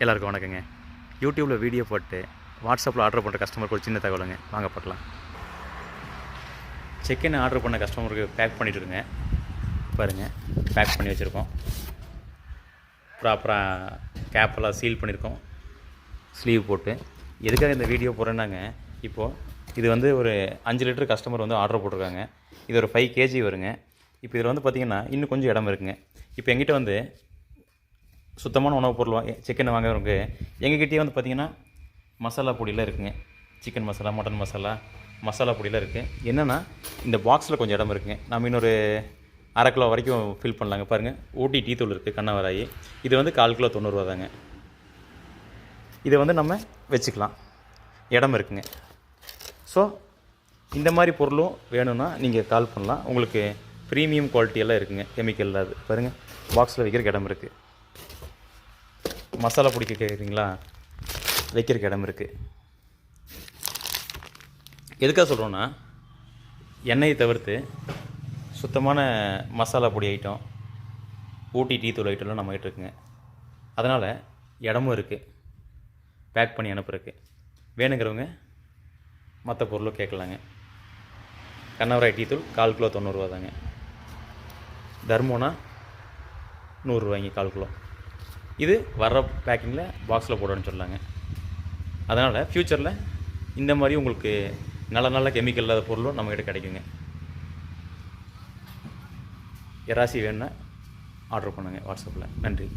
எல்லாருக்கும் வணக்கங்க. யூடியூப்பில் வீடியோ போட்டு வாட்ஸ்அப்பில் ஆர்டர் பண்ணுற கஸ்டமருக்கு ஒரு சின்ன தகவலுங்க, வாங்க பார்க்கலாம். செக்இன் ஆர்டர் பண்ண கஸ்டமருக்கு பேக் பண்ணிவிட்டுருங்க. பாருங்கள், பேக் பண்ணி வச்சுருக்கோம். ப்ராப்பராக கேப்பெல்லாம் சீல் பண்ணியிருக்கோம், ஸ்லீவ் போட்டு. எதுக்காக இந்த வீடியோ போடுறேன்னாங்க, இப்போது இது வந்து ஒரு 5 லிட்டர் கஸ்டமர் வந்து ஆர்டர் போட்டிருக்காங்க. இது ஒரு 5 kg வருங்க. இப்போ இதில் வந்து பார்த்திங்கன்னா இன்னும் கொஞ்சம் இடம் இருக்குங்க. இப்போ எங்கிட்ட வந்து சுத்தமான உணவுப் பொருள் சிக்கன் வாங்குறவங்க எங்ககிட்டயே வந்து பார்த்திங்கன்னா மசாலா பொடியெலாம் இருக்குங்க. சிக்கன் மசாலா, மட்டன் மசாலா, மசாலா பொடியெலாம் இருக்குது. என்னென்னா இந்த பாக்ஸில் கொஞ்சம் இடம் இருக்குங்க. நம்ம இன்னொரு 1/2 கிலோ வரைக்கும் ஃபில் பண்ணலாங்க. பாருங்கள், ஊட்டி டீ தூள் இருக்குது, கண்ணவராயி. இது வந்து 1/4 கிலோ 90 ரூபா தாங்க. இதை வந்து நம்ம வச்சுக்கலாம், இடம் இருக்குங்க. ஸோ இந்த மாதிரி பொருளும் வேணும்னா நீங்கள் கால் பண்ணலாம். உங்களுக்கு ப்ரீமியம் குவாலிட்டியெல்லாம் இருக்குங்க, கெமிக்கல் இல்லாது. பாருங்கள், பாக்ஸில் வைக்கிறதுக்கு இடம் இருக்குது. மசாலா பிடிக்க கேட்குறீங்களா, வைக்கிறதுக்கு இடம் இருக்குது. எதுக்காக சொல்கிறோன்னா, எண்ணெயை தவிர்த்து சுத்தமான மசாலா பொடி ஐட்டம், ஊட்டி டீ தூள் ஐட்டம்லாம் நம்மகிட்ட இருக்குங்க. அதனால் இடமும் இருக்குது பேக் பண்ணி அனுப்புறதுக்கு. வேணுங்கிறவங்க மற்ற பொருளும் கேட்கலாங்க. கண்ணவராய் டீ தூள் 1/4 கிலோ 90 ரூபா தாங்க. தர்மோனா 100 ரூபாய்ங்க 1/4 கிலோ. இது வர்ற பேக்கிங்கில் பாக்ஸில் போடணும்னு சொல்லாங்க. அதனால் ஃப்யூச்சரில் இந்த மாதிரி உங்களுக்கு நல்ல நல்ல கெமிக்கல் இல்லாத பொருளும் நம்மகிட்ட கிடைக்குங்க. யாராசி வேணுன்னா ஆர்டர் பண்ணுங்கள் வாட்ஸ்அப்பில். நன்றி.